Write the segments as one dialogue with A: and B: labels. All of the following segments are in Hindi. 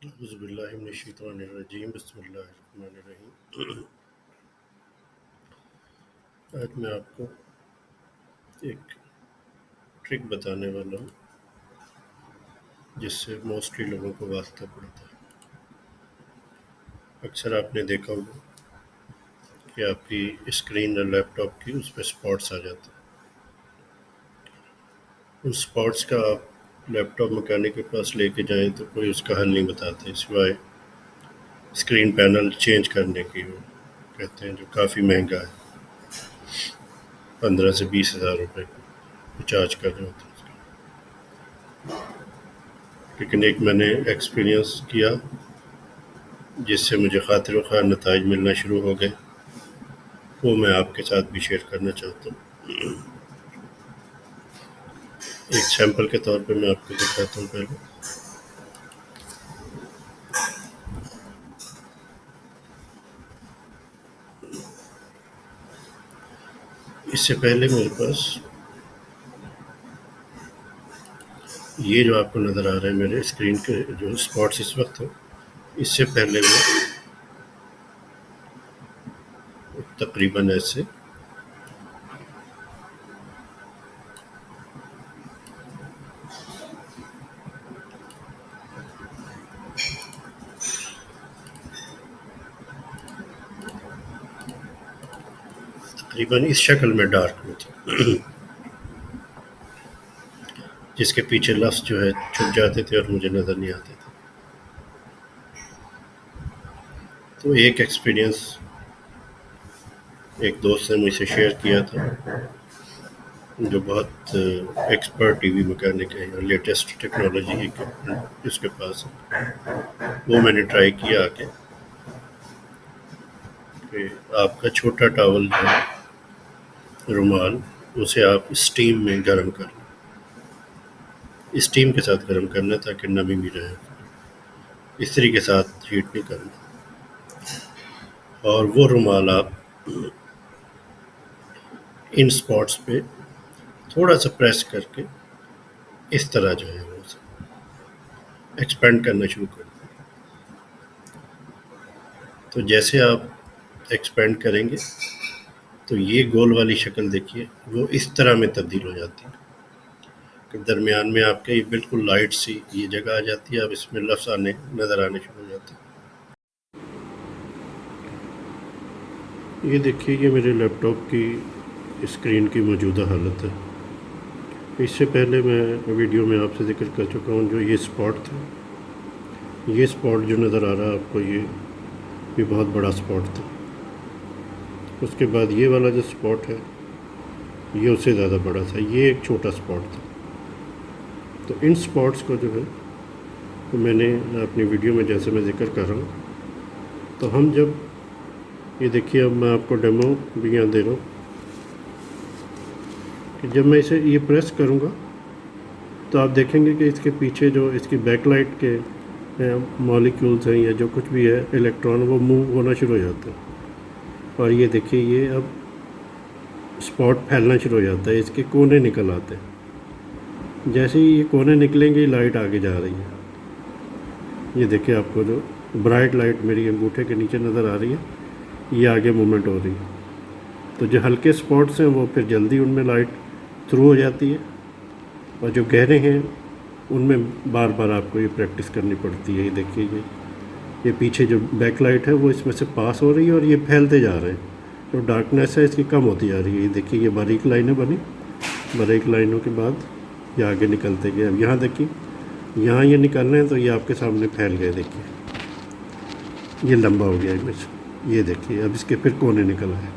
A: औज़ुबिल्लाहिमिनश्शैतानिर्रजीम बिस्मिल्लाहिर्रहमानिर्रहीम। आज मैं आपको एक ट्रिक बताने वाला हूँ जिससे मोस्टली लोगों को वास्ता पड़ता है। अक्सर आपने देखा होगा कि आपकी स्क्रीन और लैपटॉप की उस पर स्पॉट्स आ जाते हैं। उन स्पॉट्स का आप लैपटॉप मैकेनिक के पास लेके जाएं तो कोई उसका हल नहीं बताते सिवाय स्क्रीन पैनल चेंज करने की। वो कहते हैं जो काफ़ी महंगा है, 15 से 20 हज़ार रुपये को चार्ज कर रहे होते हैं उसका। लेकिन एक मैंने एक्सपीरियंस किया जिससे मुझे खातिर ख़ार नताइज मिलना शुरू हो गए, वो मैं आपके साथ भी शेयर करना चाहता हूँ। एक सैंपल के तौर पे मैं आपको दिखाता हूँ। पहले इससे पहले मेरे पास ये जो आपको नज़र आ रहा है मेरे स्क्रीन के जो स्पॉट्स इस वक्त है, इससे पहले वो तकरीबन ऐसे तकरीबन इस शक्ल में डार्क में थे जिसके पीछे लफ्ज़ जो है छुप जाते थे और मुझे नज़र नहीं आते थे। तो एक एक्सपीरियंस एक दोस्त ने मुझसे शेयर किया था जो बहुत एक्सपर्ट टीवी मैकेनिक है, लेटेस्ट टेक्नोलॉजी इक्विपमेंट जिसके पास है। वो मैंने ट्राई किया आके कि आपका छोटा टॉवल जो है, रुमाल, उसे आप स्टीम में गर्म कर लें। स्टीम के साथ गर्म करना ताकि नमी भी रहे, इस्त्री के साथ हीट नहीं करना। और वो रुमाल आप इन स्पॉट्स पे थोड़ा सा प्रेस करके इस तरह जो है वो एक्सपेंड करना शुरू कर दें। तो जैसे आप एक्सपेंड करेंगे तो ये गोल वाली शक्ल देखिए वो इस तरह में तब्दील हो जाती है कि दरमियान में आपके ये बिल्कुल लाइट सी ये जगह आ जाती है। अब इसमें लफ्ज़ नज़र आने शुरू हो जाते हैं। ये देखिए ये मेरे लैपटॉप की स्क्रीन की मौजूदा हालत है। इससे पहले मैं वीडियो में आपसे जिक्र कर चुका हूँ, जो ये स्पॉट था, ये स्पॉट जो नज़र आ रहा है आपको, ये बहुत बड़ा स्पॉट था। उसके बाद ये वाला जो स्पॉट है ये उससे ज़्यादा बड़ा था, ये एक छोटा स्पॉट था। तो इन स्पॉट्स को जो है तो मैंने अपनी वीडियो में जैसे मैं जिक्र कर रहा हूँ, तो हम जब ये देखिए, अब मैं आपको डेमो भी यहाँ दे रहा हूँ कि जब मैं इसे ये प्रेस करूँगा तो आप देखेंगे कि इसके पीछे जो इसकी बैकलाइट के मॉलिक्यूल्स हैं या जो कुछ भी है इलेक्ट्रॉन, वो मूव होना शुरू हो जाता है। और ये देखिए ये अब स्पॉट फैलना शुरू हो जाता है, इसके कोने निकल आते हैं। जैसे ही ये कोने निकलेंगे लाइट आगे जा रही है। ये देखिए आपको जो ब्राइट लाइट मेरी अंगूठे के नीचे नज़र आ रही है, ये आगे मूवमेंट हो रही है। तो जो हल्के स्पॉट्स हैं वो फिर जल्दी उनमें लाइट थ्रू हो जाती है, और जो गहरे हैं उनमें बार बार आपको ये प्रैक्टिस करनी पड़ती है। ये देखिए ये पीछे जो बैक लाइट है वो इसमें से पास हो रही है और ये फैलते जा रहे हैं। जो डार्कनेस है इसकी कम होती जा रही है। ये देखिए ये बारीक लाइनें बनी, बारीक लाइनों के बाद ये आगे निकलते गए। अब यहाँ देखिए, यहाँ ये निकल रहे हैं तो ये आपके सामने फैल गए। देखिए ये लंबा हो गया इमेज। ये देखिए अब इसके फिर कोने निकल आए।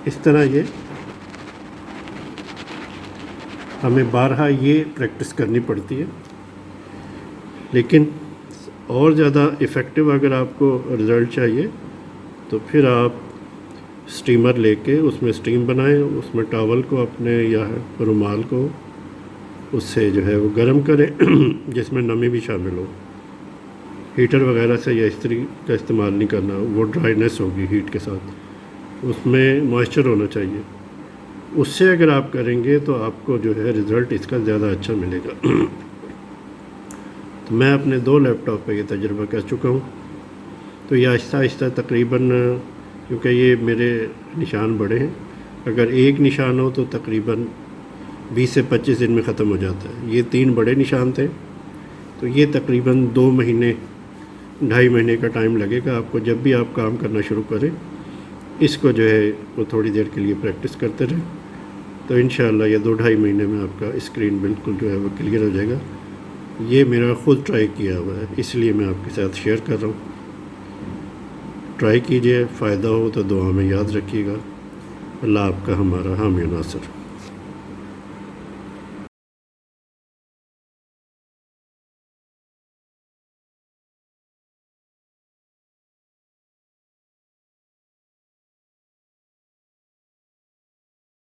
A: इस तरह ये हमें बारहा ये प्रैक्टिस करनी पड़ती है। लेकिन और ज़्यादा इफ़ेक्टिव अगर आपको रिज़ल्ट चाहिए तो फिर आप स्टीमर लेके उसमें स्टीम बनाएं, उसमें टॉवल को अपने या रुमाल को उससे जो है वो गर्म करें जिसमें नमी भी शामिल हो। हीटर वगैरह से या इस्त्री का इस्तेमाल नहीं करना, वो ड्राइनेस होगी हीट के साथ, उसमें मॉइस्चर होना चाहिए। उससे अगर आप करेंगे तो आपको जो है रिज़ल्ट इसका ज़्यादा अच्छा मिलेगा। तो मैं अपने 2 लैपटॉप पे ये तजुर्बा कर चुका हूँ। तो ये आहिस्ता आहिस्ता तकरीबन, क्योंकि ये मेरे निशान बड़े हैं, अगर एक निशान हो तो तकरीबन 20 से 25 दिन में ख़त्म हो जाता है। ये 3 बड़े निशान थे, तो ये तकरीबन 2 महीने 2.5 महीने का टाइम लगेगा आपको। जब भी आप काम करना शुरू करें, इसको जो है वो थोड़ी देर के लिए प्रैक्टिस करते रहें, तो इंशाअल्लाह ये 2-2.5 महीने में आपका स्क्रीन बिल्कुल जो है वो क्लियर हो जाएगा। ये मेरा ख़ुद ट्राई किया हुआ है, इसलिए मैं आपके साथ शेयर कर रहा हूँ। ट्राई कीजिए, फ़ायदा हो तो दुआ में याद रखिएगा। अल्लाह आपका हमारा हामी नासर।